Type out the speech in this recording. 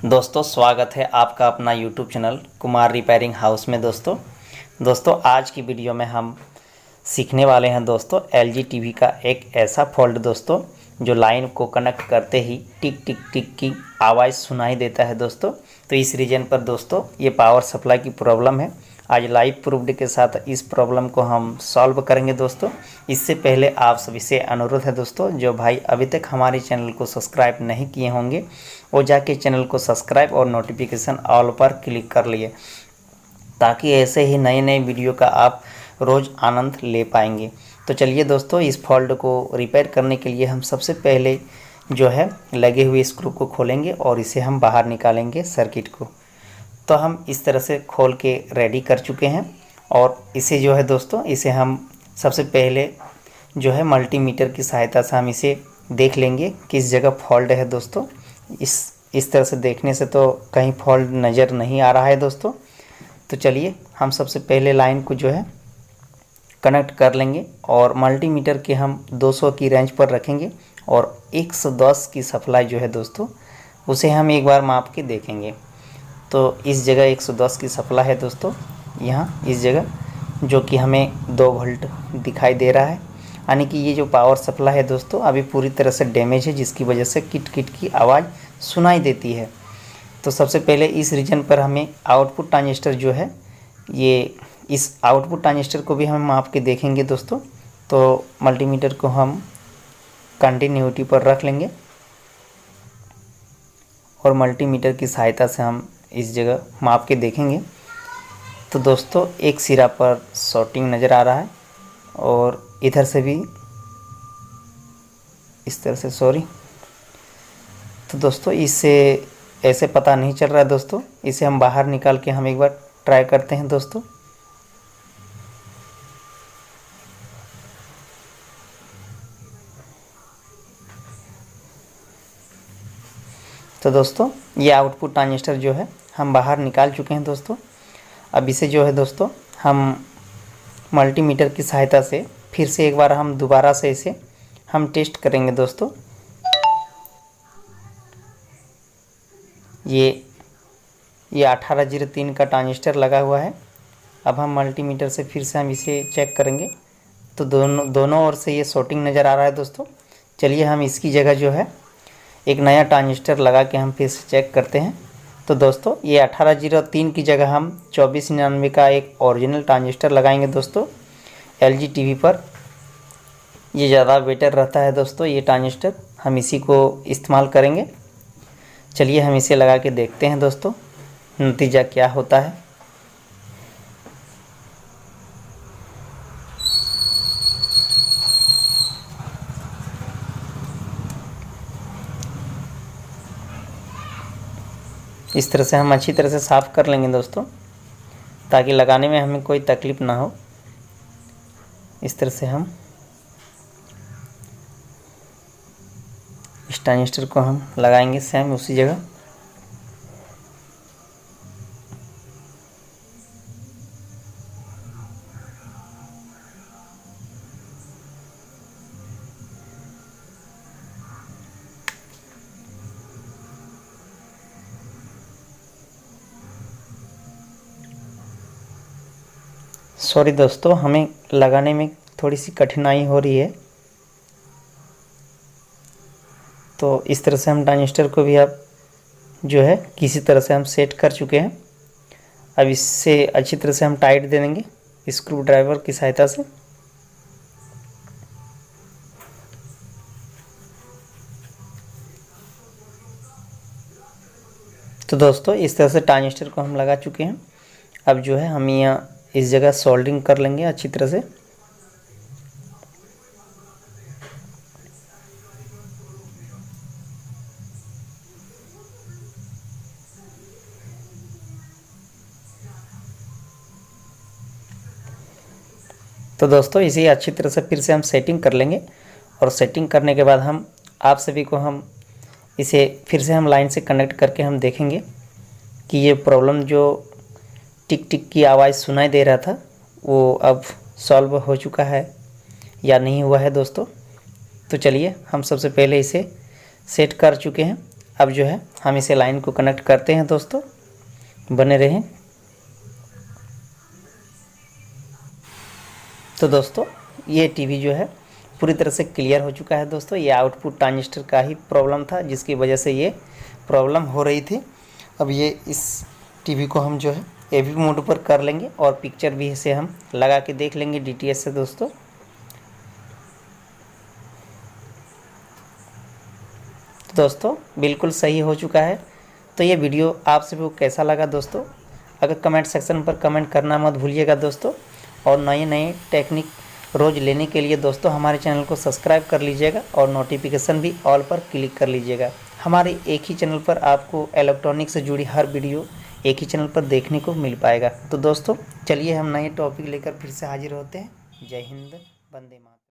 दोस्तों स्वागत है आपका अपना YouTube channel Kumar repairing house में। दोस्तों आज की वीडियो में हम सीखने वाले हैं दोस्तों LG टीवी का एक ऐसा फॉल्ट दोस्तों जो लाइन को कनेक्ट करते ही टिक टिक टिक की आवाज़ सुनाई देता है दोस्तों। तो इस रीजन पर दोस्तों ये पावर सप्लाई की प्रॉब्लम है। आज लाइव प्रूफ्ड के साथ इस प्रॉब्लम को हम सॉल्व करेंगे दोस्तों। इससे पहले आप सभी से अनुरोध है दोस्तों, जो भाई अभी तक हमारे चैनल को सब्सक्राइब नहीं किए होंगे वो जाके चैनल को सब्सक्राइब और नोटिफिकेशन ऑल पर क्लिक कर लिए, ताकि ऐसे ही नए नए वीडियो का आप रोज़ आनंद ले पाएंगे। तो चलिए दोस्तों, इस फॉल्ट को रिपेयर करने के लिए हम सबसे पहले जो है लगे हुए स्क्रू को खोलेंगे और इसे हम बाहर निकालेंगे सर्किट को। तो हम इस तरह से खोल के रेडी कर चुके हैं और इसे जो है दोस्तों इसे हम सबसे पहले जो है मल्टीमीटर की सहायता से हम इसे देख लेंगे किस जगह फॉल्ट है दोस्तों। इस तरह से देखने से तो कहीं फॉल्ट नज़र नहीं आ रहा है दोस्तों। तो चलिए हम सबसे पहले लाइन को जो है कनेक्ट कर लेंगे और मल्टीमीटर के हम 200 की रेंज पर रखेंगे और 110 की सप्लाई जो है दोस्तों उसे हम एक बार माप के देखेंगे। तो इस जगह 110 की सप्लाई है दोस्तों, यहाँ इस जगह, जो कि हमें 2 वोल्ट दिखाई दे रहा है। यानी कि ये जो पावर सप्लाई है दोस्तों अभी पूरी तरह से डैमेज है, जिसकी वजह से किट किट की आवाज़ सुनाई देती है। तो सबसे पहले इस रीजन पर हमें आउटपुट ट्रांजिस्टर जो है, ये इस आउटपुट ट्रांजिस्टर को भी हम माप के देखेंगे दोस्तों। तो मल्टीमीटर को हम कंटिन्यूटी पर रख लेंगे और मल्टीमीटर की सहायता से हम इस जगह माप के देखेंगे। तो दोस्तों एक सिरा पर शॉर्टिंग नज़र आ रहा है और इधर से भी इस तरह से, सॉरी। तो दोस्तों इससे ऐसे पता नहीं चल रहा है दोस्तों, इसे हम बाहर निकाल के हम एक बार ट्राई करते हैं दोस्तों। तो दोस्तों ये आउटपुट ट्रांजिस्टर जो है हम बाहर निकाल चुके हैं दोस्तों। अब इसे जो है दोस्तों हम मल्टीमीटर की सहायता से फिर से एक बार हम दोबारा से इसे हम टेस्ट करेंगे दोस्तों। ये 1803 का ट्रांजिस्टर लगा हुआ है। अब हम मल्टीमीटर से फिर से हम इसे चेक करेंगे। तो दोनों ओर से ये शॉर्टिंग नज़र आ रहा है दोस्तों। चलिए हम इसकी जगह जो है एक नया ट्रांजिस्टर लगा के हम फिर से चेक करते हैं। तो दोस्तों ये 1803 की जगह हम 2499 का एक ओरिजिनल ट्रांजिस्टर लगाएंगे दोस्तों LG टीवी पर। ये ज़्यादा बेटर रहता है दोस्तों, ये ट्रांजिस्टर हम इसी को इस्तेमाल करेंगे। चलिए हम इसे लगा के देखते हैं दोस्तों नतीजा क्या होता है। इस तरह से हम अच्छी तरह से साफ़ कर लेंगे दोस्तों, ताकि लगाने में हमें कोई तकलीफ़ ना हो। इस तरह से हम इस ट्रांजिस्टर को हम लगाएंगे सेम उसी जगह। सॉरी दोस्तों, हमें लगाने में थोड़ी सी कठिनाई हो रही है। तो इस तरह से हम ट्रांजिस्टर को भी अब जो है किसी तरह से हम सेट कर चुके हैं। अब इससे अच्छी तरह से हम टाइट दे देंगे स्क्रू ड्राइवर की सहायता से। तो दोस्तों इस तरह से ट्रांजिस्टर को हम लगा चुके हैं। अब जो है हम यहाँ इस जगह सोल्डरिंग कर लेंगे अच्छी तरह से। तो दोस्तों इसे अच्छी तरह से फिर से हम सेटिंग कर लेंगे और सेटिंग करने के बाद हम आप सभी को हम इसे फिर से हम लाइन से कनेक्ट करके हम देखेंगे कि ये प्रॉब्लम जो टिक टिक की आवाज़ सुनाई दे रहा था वो अब सॉल्व हो चुका है या नहीं हुआ है दोस्तों। तो चलिए हम सबसे पहले इसे सेट कर चुके हैं। अब जो है हम इसे लाइन को कनेक्ट करते हैं दोस्तों, बने रहें। तो दोस्तों ये टीवी जो है पूरी तरह से क्लियर हो चुका है दोस्तों। ये आउटपुट ट्रांजिस्टर का ही प्रॉब्लम था जिसकी वजह से ये प्रॉब्लम हो रही थी। अब ये इस टीवी को हम जो है एवी मोड पर कर लेंगे और पिक्चर भी इसे हम लगा के देख लेंगे डीटीएच से दोस्तों। तो दोस्तों बिल्कुल सही हो चुका है। तो ये वीडियो आप सभी को कैसा लगा दोस्तों, अगर कमेंट सेक्शन पर कमेंट करना मत भूलिएगा दोस्तों। और नए नए टेक्निक रोज़ लेने के लिए दोस्तों हमारे चैनल को सब्सक्राइब कर लीजिएगा और नोटिफिकेशन भी ऑल पर क्लिक कर लीजिएगा। हमारे एक ही चैनल पर आपको इलेक्ट्रॉनिक से जुड़ी हर वीडियो एक ही चैनल पर देखने को मिल पाएगा। तो दोस्तों चलिए हम नए टॉपिक लेकर फिर से हाजिर होते हैं। जय हिंद, वंदे मातरम।